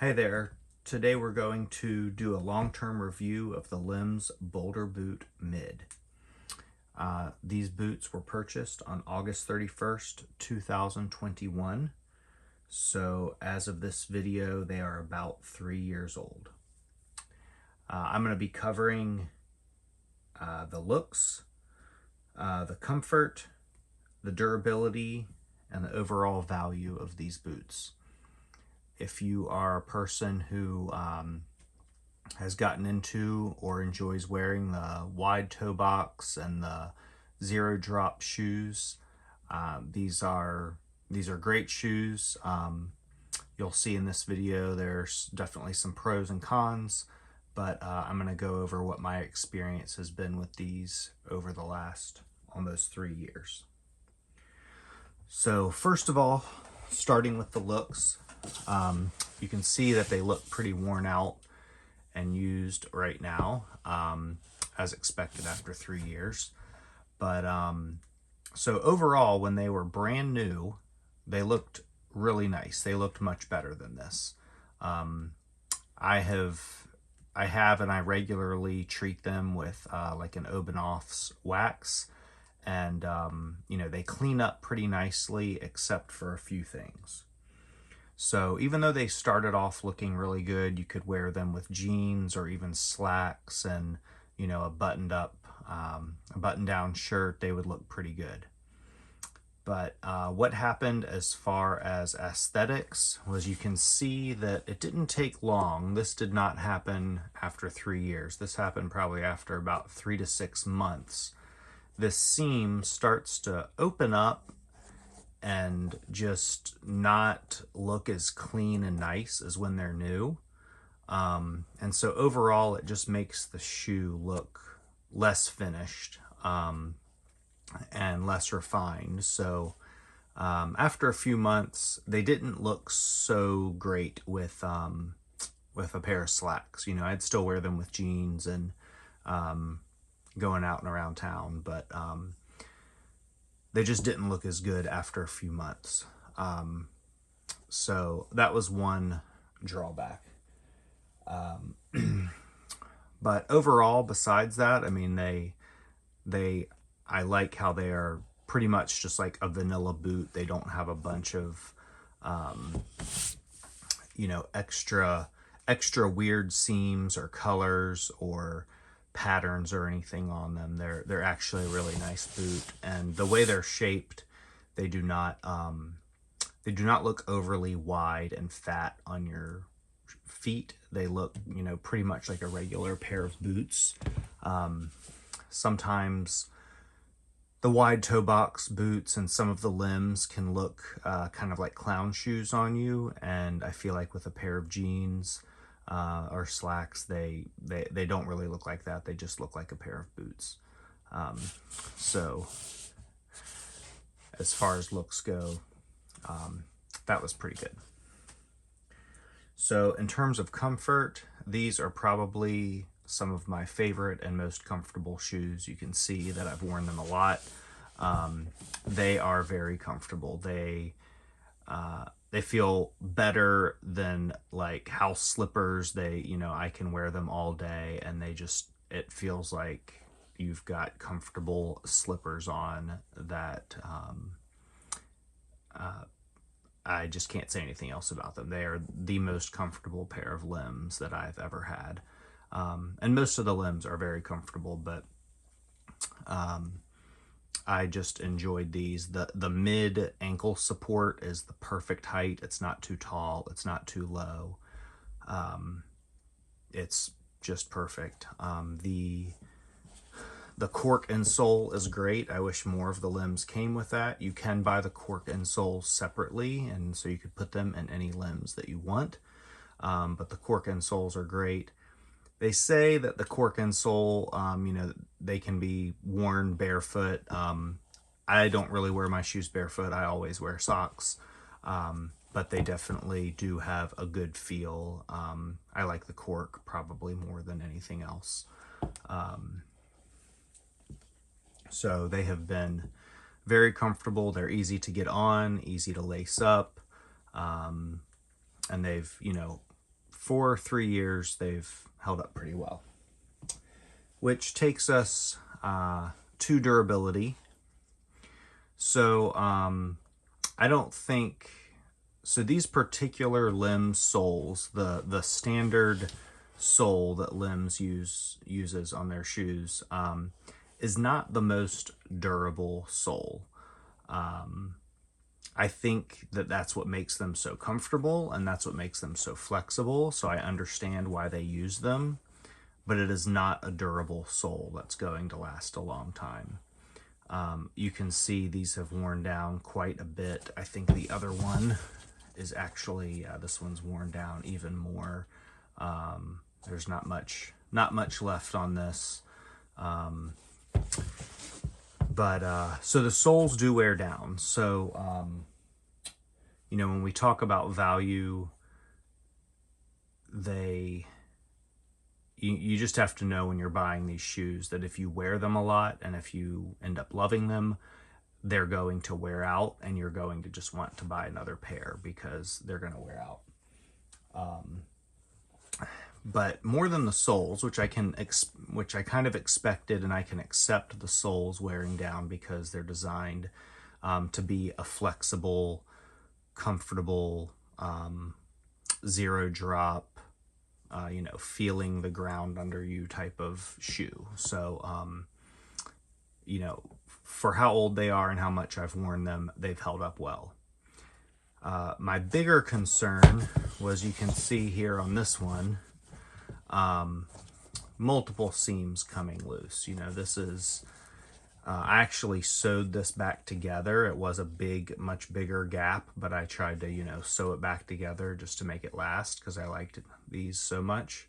Hey there. Today we're going to do a long-term review of the Lems Boulder Boot Mid. These boots were purchased on August 31st, 2021. So as of this video, they are about 3 years old. I'm going to be covering the looks, the comfort, the durability, and the overall value of these boots. If you are a person who has gotten into or enjoys wearing the wide toe box and the zero drop shoes, these are great shoes. You'll see in this video there's definitely some pros and cons, but I'm going to go over what my experience has been with these over the last almost 3 years. So first of all, starting with the looks, you can see that they look pretty worn out and used right now, as expected after 3 years. But so overall, when they were brand new, they looked really nice. They looked much better than this. I have and I regularly treat them with like an Obernoff's wax, and they clean up pretty nicely except for a few things. So even though they started off looking really good, you could wear them with jeans or even slacks and, a a button down shirt, they would look pretty good. But what happened as far as aesthetics was, you can see that it didn't take long. This did not happen after 3 years. This happened probably after about 3 to 6 months. This seam starts to open up and just not look as clean and nice as when they're new. And so overall, it just makes the shoe look less finished and less refined. So after a few months, they didn't look so great with a pair of slacks. I'd still wear them with jeans and going out and around town, but they just didn't look as good after a few months. So that was one drawback. But overall, besides that, I mean, I like how they are pretty much just like a vanilla boot. They don't have a bunch of, extra weird seams or colors or patterns or anything on them. They're actually a really nice boot, and the way they're shaped, they do not look overly wide and fat on your feet. They look, pretty much like a regular pair of boots. Sometimes the wide toe box boots and some of the limbs can look kind of like clown shoes on you, and I feel like with a pair of jeans or slacks, they don't really look like that. They just look like a pair of boots. So as far as looks go, that was pretty good. So in terms of comfort, these are probably some of my favorite and most comfortable shoes. You can see that I've worn them a lot. They are very comfortable. They feel better than like house slippers. I can wear them all day, and it feels like you've got comfortable slippers on that I just can't say anything else about them. They are the most comfortable pair of limbs that I've ever had. And most of the limbs are very comfortable, but I just enjoyed these. The mid ankle support is the perfect height. It's not too tall. It's not too low. It's just perfect. The cork insole is great. I wish more of the limbs came with that. You can buy the cork insole separately, and so you could put them in any limbs that you want. But the cork insoles are great. They say that the cork insole, they can be worn barefoot. I don't really wear my shoes barefoot. I always wear socks. But they definitely do have a good feel. I like the cork probably more than anything else. So they have been very comfortable. They're easy to get on, easy to lace up. And they've, for 3 years, they've held up pretty well. Which takes us to durability. So I don't think, so these particular Lems soles, the standard sole that Lems uses on their shoes, is not the most durable sole. I think that that's what makes them so comfortable, and that's what makes them so flexible, so I understand why they use them, but it is not a durable sole that's going to last a long time. You can see these have worn down quite a bit. I think the other one is actually, this one's worn down even more. There's not much left on this. So the soles do wear down. So, you know, when we talk about value, you just have to know when you're buying these shoes that if you wear them a lot and if you end up loving them, they're going to wear out and you're going to just want to buy another pair because they're going to wear out. But more than the soles, which I kind of expected, and I can accept the soles wearing down because they're designed to be a flexible, comfortable, zero drop, you know, feeling the ground under you type of shoe. So, you know, for how old they are and how much I've worn them, they've held up well. My bigger concern was, you can see here on this one, multiple seams coming loose. You know, this is, I actually sewed this back together. It was a much bigger gap, but I tried to, you know, sew it back together just to make it last because I liked these so much.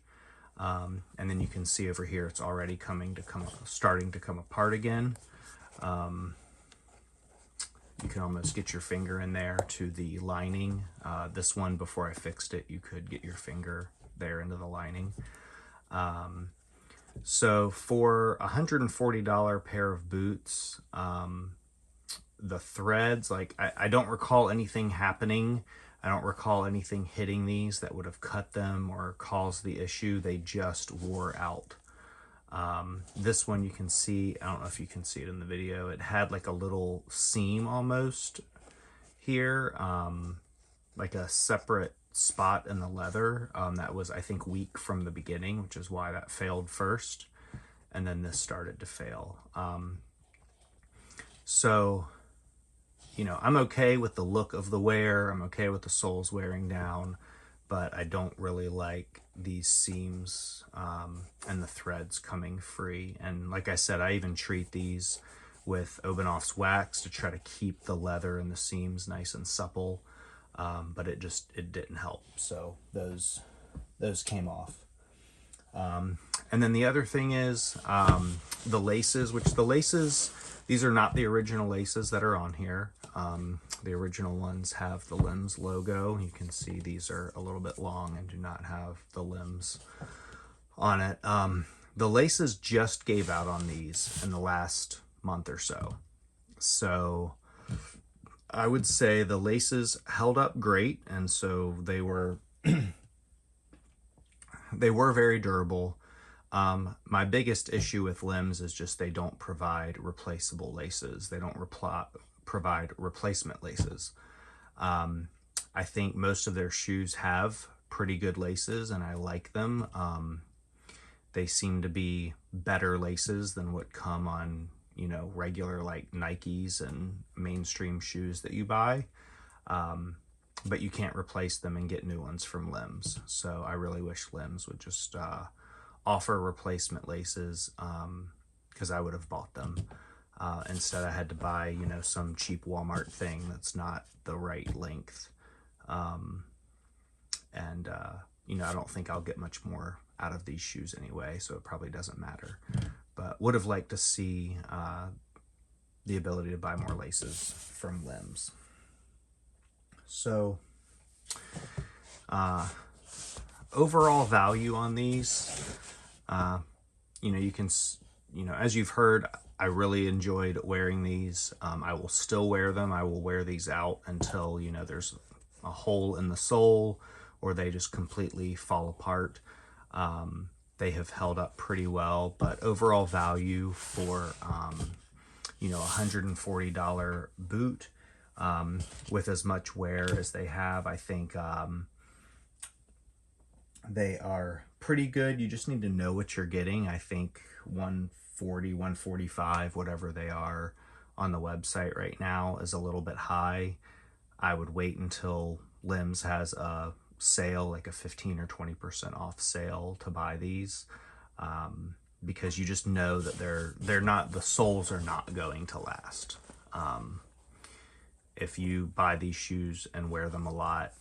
And then you can see over here, it's already starting to come apart again. You can almost get your finger in there to the lining. This one, before I fixed it, you could get your finger there into the lining. So for $140 pair of boots, the threads, like I don't recall anything happening. I don't recall anything hitting these that would have cut them or caused the issue. They just wore out. This one you can see, I don't know if you can see it in the video, it had like a little seam almost here, like a separate spot in the leather that was, I think, weak from the beginning, which is why that failed first, and then this started to fail. So, you know, I'm okay with the look of the wear, I'm okay with the soles wearing down, but I don't really like these seams and the threads coming free. And like I said, I even treat these with Obanoff's wax to try to keep the leather and the seams nice and supple. But it didn't help. So those came off. And then the other thing is the laces, these are not the original laces that are on here. The original ones have the Lems logo. You can see these are a little bit long and do not have the Lems on it. The laces just gave out on these in the last month or so. So I would say the laces held up great, and so they were they were very durable. My biggest issue with Lems is just they don't provide replaceable laces. They don't provide replacement laces. I think most of their shoes have pretty good laces, and I like them. They seem to be better laces than what come on, you know, regular like Nikes and mainstream shoes that you buy. But you can't replace them and get new ones from Lems. So I really wish Lems would just offer replacement laces, because I would have bought them. Instead I had to buy, you know, some cheap Walmart thing that's not the right length. You know, I don't think I'll get much more out of these shoes anyway, so it probably doesn't matter. But would have liked to see the ability to buy more laces from Lems. So overall value on these, you know, as you've heard, I really enjoyed wearing these. I will still wear them. I will wear these out until, you know, there's a hole in the sole or they just completely fall apart. They have held up pretty well, but overall value for, you know, $140 boot, with as much wear as they have, I think they are pretty good. You just need to know what you're getting. I think 140, 145, whatever they are on the website right now is a little bit high. I would wait until Lems has a sale, like a 15 or 20% off sale, to buy these, because you just know that they're not, the soles are not going to last. If you buy these shoes and wear them a lot,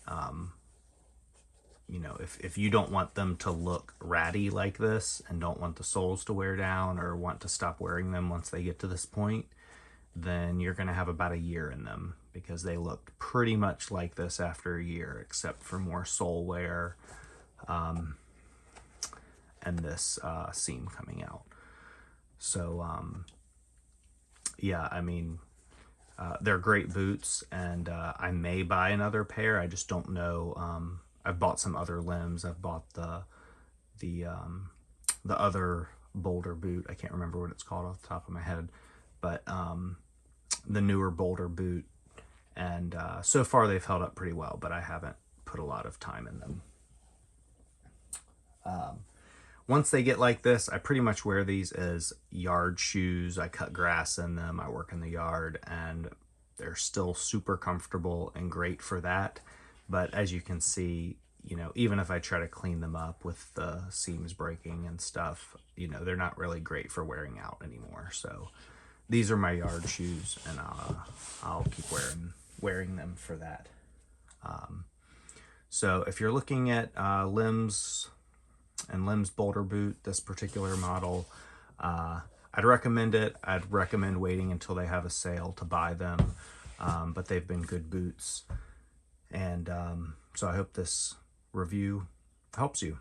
you know, if you don't want them to look ratty like this and don't want the soles to wear down or want to stop wearing them once they get to this point, then you're going to have about a year in them, because they looked pretty much like this after a year, except for more sole wear, and this seam coming out. So yeah, I mean, they're great boots, and I may buy another pair. I just don't know. I've bought some other Lems. I've bought the other Boulder boot. I can't remember what it's called off the top of my head, but the newer Boulder boot, and so far they've held up pretty well, but I haven't put a lot of time in them. Once they get like this, I pretty much wear these as yard shoes. I cut grass in them, I work in the yard, and they're still super comfortable and great for that. But as you can see, you know, even if I try to clean them up with the seams breaking and stuff, you know, they're not really great for wearing out anymore. So these are my yard shoes, and I'll keep wearing them for that. So if you're looking at Lems and Lems Boulder Boot, this particular model, I'd recommend it. I'd recommend waiting until they have a sale to buy them, but they've been good boots. And so I hope this review helps you.